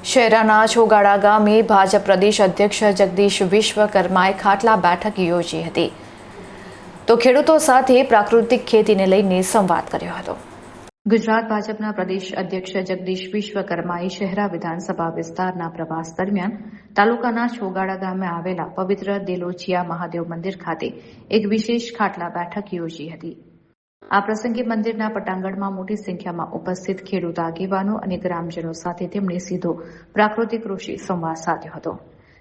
શહેરાના છોગાડા ગામે ભાજપ પ્રદેશ અધ્યક્ષ જગદીશ વિશ્વકર્માએ ખાટલા બેઠક યોજી હતી તો ખેડૂતો સાથે પ્રાકૃતિક ખેતીને લઈને સંવાદ કર્યો હતો। ગુજરાત ભાજપના પ્રદેશ અધ્યક્ષ જગદીશ વિશ્વકર્માએ શહેરા વિધાનસભા વિસ્તારના પ્રવાસ દરમિયાન તાલુકાના છોગાડા ગામે આવેલા પવિત્ર દેલોચિયા મહાદેવ મંદિર ખાતે એક વિશેષ ખાટલા બેઠક યોજી હતી। આ પ્રસંગે મંદિરના પટાંગણમાં મોટી સંખ્યામાં ઉપસ્થિત ખેડૂત આગેવાનો અને ગ્રામજનો સાથે તેમણે સીધો પ્રાકૃતિક કૃષિ સંવાદ સાધ્યો હતો।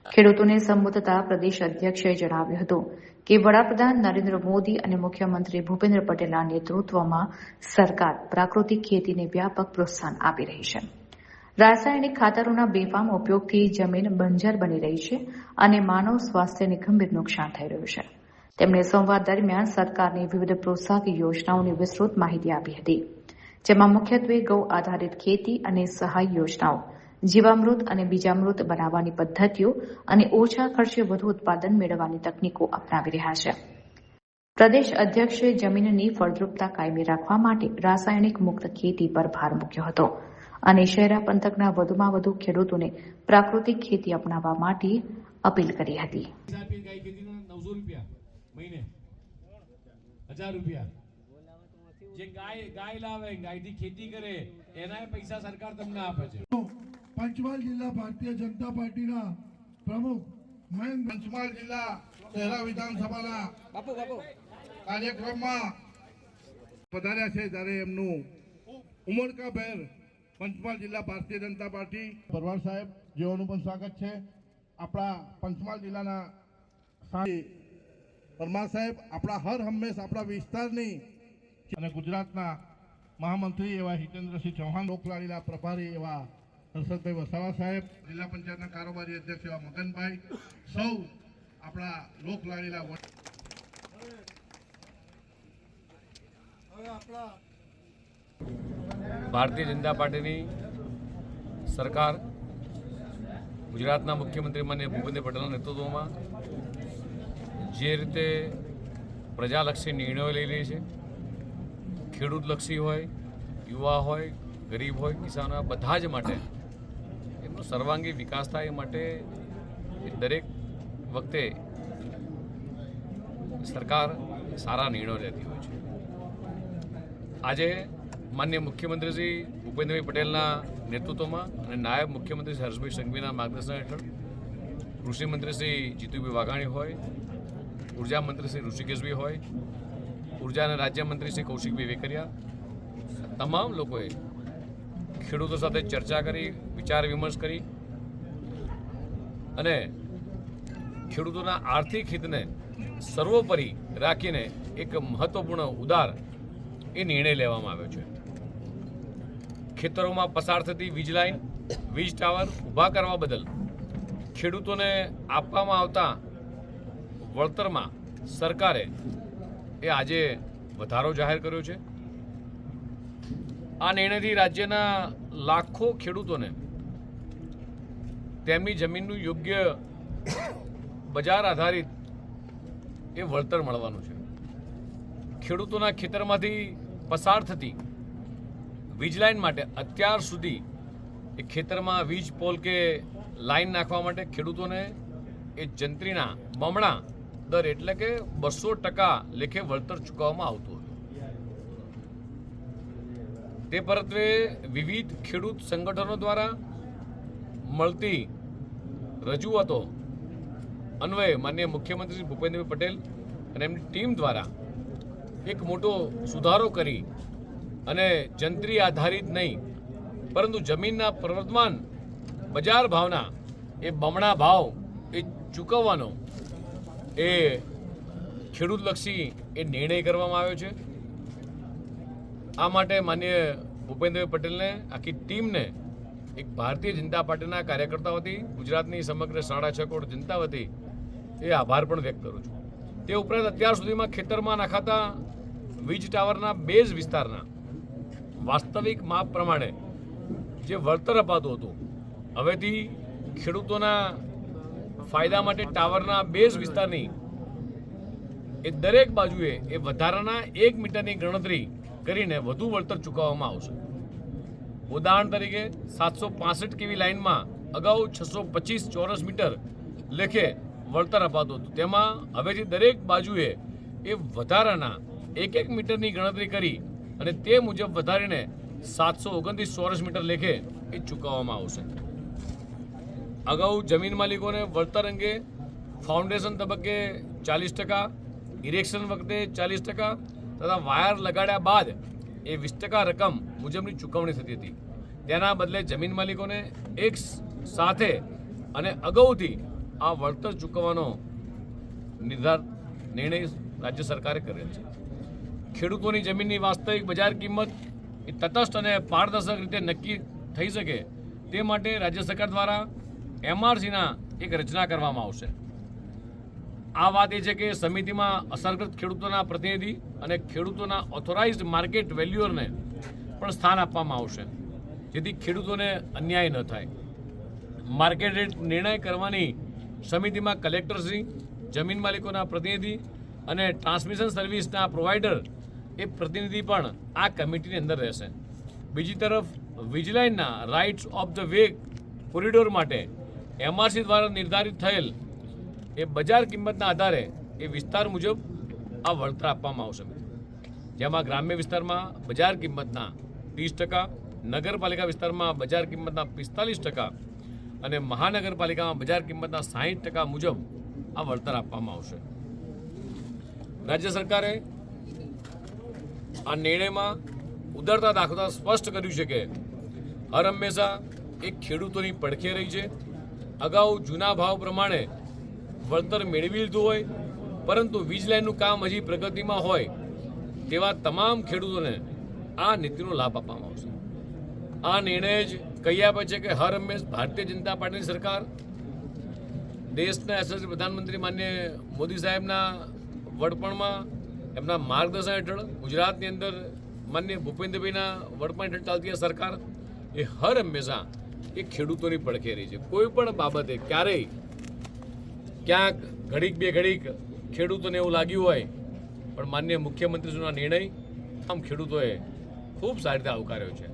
ખેડૂતોને સંબોધતા પ્રદેશ અધ્યક્ષે જણાવ્યું હતું કે વડાપ્રધાન નરેન્દ્ર મોદી અને મુખ્યમંત્રી ભૂપેન્દ્ર પટેલના નેતૃત્વમાં સરકાર પ્રાકૃતિક ખેતીને વ્યાપક પ્રોત્સાહન આપી રહી છે। રાસાયણિક ખાતરોના બેફામ ઉપયોગથી જમીન બંજર બની રહી છે અને માનવ સ્વાસ્થ્યને ગંભીર નુકસાન થઈ રહ્યું છે। તેમણે સંવાદ દરમિયાન સરકારની વિવિધ પ્રોત્સાહક યોજનાઓની વિસ્તૃત માહિતી આપી હતી, જેમાં મુખ્યત્વે ગૌ આધારિત ખેતી અને સહાય યોજનાઓ, જીવામૃત અને બીજામૃત બનાવવાની પદ્ધતિઓ અને ઓછા ખર્ચે વધુ ઉત્પાદન મેળવવાની તકનીકો અપનાવી રહ્યા છે। પ્રદેશ અધ્યક્ષે જમીનની ફળદ્રુપતા કાયમી રાખવા માટે રાસાયણિક મુક્ત ખેતી પર ભાર મૂક્યો હતો અને શહેરા પંથકના વધુમાં વધુ ખેડૂતોને પ્રાકૃતિક ખેતી અપનાવવા માટે અપીલ કરી હતી। महीने 1000 रुपया जे गाय लावे गायनी खेती करे एना पैसा सरकार तमने आपे छे। पंचमहाल जिला भारतीय जनता पार्टी ना प्रमुख मैं पंचमहाल जिला शहरा विधानसभा कार्यक्रम में पधार्या छे त्यारे एमनु उमळकाभेर पंचमहाल जिला भारतीय जनता पार्टी परवार साहेब जेओनु पण स्वागत छे। आपणा पंचमहाल जिल्लाना परमार साहेब अपना हर हमेश अपना विस्तारनी અને ગુજરાતના મહામંત્રી એવા હિતેન્દ્રસિંહ ચૌહાણ, લોકલાડીના પ્રભારી એવા હર્ષદભાઈ વસાવા સાહેબ, જિલ્લા પંચાયતના કારોબારી અધ્યક્ષ એવા મગનભાઈ, સૌ આપણા લોકલાડીના ભારતીય જનતા પાર્ટીની સરકાર ગુજરાતના મુખ્યમંત્રી માનનીય ભૂપેન્દ્ર પટેલના નેતૃત્વમાં જે રીતે પ્રજાલક્ષી નિર્ણયો લઈ રહી છે, ખેડૂતલક્ષી હોય, યુવા હોય, ગરીબ હોય, કિસાનો બધા જ માટે એમનો સર્વાંગી વિકાસ થાય એ માટે દરેક વખતે સરકાર સારા નિર્ણયો લેતી હોય છે। આજે માનનીય મુખ્યમંત્રી શ્રી ભૂપેન્દ્રભાઈ પટેલના નેતૃત્વમાં અને નાયબ મુખ્યમંત્રી શ્રી હર્ષભાઈ સંઘવીના માર્ગદર્શન હેઠળ કૃષિમંત્રી શ્રી જીતુભાઈ વાઘાણી હોય, ઉર્જા મંત્રી શ્રી ઋષિકેશભાઈ હોય, ઉર્જા અને રાજ્યમંત્રી શ્રી કૌશિકભાઈ વેકરિયા, તમામ લોકોએ ખેડૂતો સાથે ચર્ચા કરી, વિચાર વિમર્શ કરી અને ખેડૂતોના આર્થિક હિતને સર્વોપરી રાખીને એક મહત્વપૂર્ણ ઉદાર એ નિર્ણય લેવામાં આવ્યો છે। ખેતરોમાં પસાર થતી વીજ લાઇન, વીજ ટાવર ઊભા કરવા બદલ ખેડૂતોને આપવામાં આવતા વળતરમાં સરકારે એ આજે વધારો જાહેર કર્યો છે। આ નિર્ણયથી રાજ્યના લાખો ખેડૂતોને તેમની જમીનનું યોગ્ય બજાર આધારિત એ વળતર મળવાનું છે। ખેડૂતોના ખેતરમાંથી પસાર થતી વીજ લાઇન માટે અત્યાર સુધી એ ખેતરમાં વીજ પોલ કે લાઇન નાખવા માટે ખેડૂતોને એ જંત્રીના બમણા દર એટલે કે 200% લેખે વળતર ચૂકવવામાં આવતું હતું। તે પરત્વે વિવિધ ખેડૂત સંગઠનો દ્વારા મળતી રજૂઆતો અન્વયે માનનીય મુખ્યમંત્રી શ્રી ભૂપેન્દ્રભાઈ પટેલ અને એમની ટીમ દ્વારા એક મોટો સુધારો કરી અને જંત્રી આધારિત નહીં પરંતુ જમીનના પ્રવર્તમાન બજાર ભાવના એ બમણા ભાવ એ ચૂકવવાનો એ ખેડૂતલક્ષી એ નિર્ણય કરવામાં આવ્યો છે। આ માટે માનનીય ભૂપેન્દ્રભાઈ પટેલને, આખી ટીમને એક ભારતીય જનતા પાર્ટીના કાર્યકર્તાઓ વતી, ગુજરાતની સમગ્ર 6.5 કરોડ જનતા વતી એ આભાર પણ વ્યક્ત કરું છું। તે ઉપરાંત અત્યાર સુધીમાં ખેતરમાં નખાતા વીજ ટાવરના બેઝ વિસ્તારના વાસ્તવિક માપ પ્રમાણે જે વળતર અપાતું હતું, હવેથી ખેડૂતોના ફાયદા માટે ટાવરના બેઝ વિસ્તારની એ દરેક બાજુએ એ વધારાના 1 મીટરની ગણતરી કરીને વધુ વળતર ચૂકવવામાં આવશે। ઉદાહરણ તરીકે 765 kV લાઇનમાં અગાઉ 625 ચોરસ મીટર લેખે વળતર અપાતું હતું, તેમાં હવેથી દરેક બાજુએ એ વધારાના 1 મીટરની ગણતરી કરી અને તે મુજબ વધારીને 729 ચોરસ મીટર લેખે એ ચૂકવવામાં આવશે. અગાઉ જમીન માલિકોને વળતર અંગે ફાઉન્ડેશન તબક્કે 40%, ઇરેક્શન વખતે 40% તથા વાયર લગાડ્યા બાદ એ 20% રકમ મુજબની ચૂકવણી થતી હતી. તેના બદલે જમીન માલિકોને એક સાથે અને અગાઉથી આ વળતર ચૂકવવાનો નિર્ણય રાજ્ય સરકારે કરેલ છે. ખેડૂતોની જમીનની વાસ્તવિક બજાર કિંમત એ તટસ્થ અને પારદર્શક રીતે નક્કી થઈ શકે તે માટે રાજ્ય સરકાર દ્વારા MRCના એક રચના કરવામાં આવશે. આ વાત એ છે કે સમિતિમાં અસરગ્રસ્ત ખેડૂતોના પ્રતિનિધિ અને ખેડૂતોના ઓથોરાઇઝ્ડ માર્કેટ વેલ્યુઅરને પણ સ્થાન આપવામાં આવશે, જેથી ખેડૂતોને અન્યાય ન થાય. માર્કેટ રેટ નિર્ણય કરવાની સમિતિમાં કલેક્ટરશ્રી, જમીન માલિકોના પ્રતિનિધિ અને ટ્રાન્સમિશન સર્વિસના પ્રોવાઈડર એ પ્રતિનિધિ પણ આ કમિટીની અંદર રહેશે. બીજી તરફ વિજલાઇનના rights of the way corridor માટે MRC દ્વારા નિર્ધારિત થયેલ એ બજાર કિંમતના આધારે એ વિસ્તાર મુજબ આ વળતર આપવામાં આવશે, જેમાં ગ્રામ્ય વિસ્તારમાં બજાર કિંમતના 30%, નગરપાલિકા વિસ્તારમાં બજાર કિંમતના 45% અને મહાનગરપાલિકામાં બજાર કિંમતના 60% મુજબ આ વળતર આપવામાં આવશે. રાજ્ય સરકારે આ નિર્ણયમાં ઉદારતા દાખવતા સ્પષ્ટ કર્યું છે કે હર હંમેશા એક ખેડૂતોની પડખે રહી છે. અગાઉ જૂના ભાવ પ્રમાણે વળતર મેળવી લીધું હોય પરંતુ વીજ લાઇનનું કામ હજી પ્રગતિમાં હોય તેવા તમામ ખેડૂતોને આ નીતિનો લાભ આપવામાં આવશે. આ નિર્ણય જ કહી આપે છે કે હર હંમેશ ભારતીય જનતા પાર્ટીની સરકાર દેશના યશસ્વી પ્રધાનમંત્રી માન્ય મોદી સાહેબના વડપણમાં, એમના માર્ગદર્શન હેઠળ ગુજરાતની અંદર માન્ય ભૂપેન્દ્રભાઈના વડપણ હેઠળ ચાલતી આ સરકાર એ હર હંમેશા એ ખેડૂતોની પડખે રહી છે. કોઈ પણ બાબતે ક્યારેય ક્યાંક ઘડીક બે ઘડીક ખેડૂતોને એવું લાગ્યું હોય પણ માન્ય મુખ્યમંત્રીશ્રીનો નિર્ણય આમ ખેડૂતોએ ખૂબ સારી રીતે આવકાર્યો છે.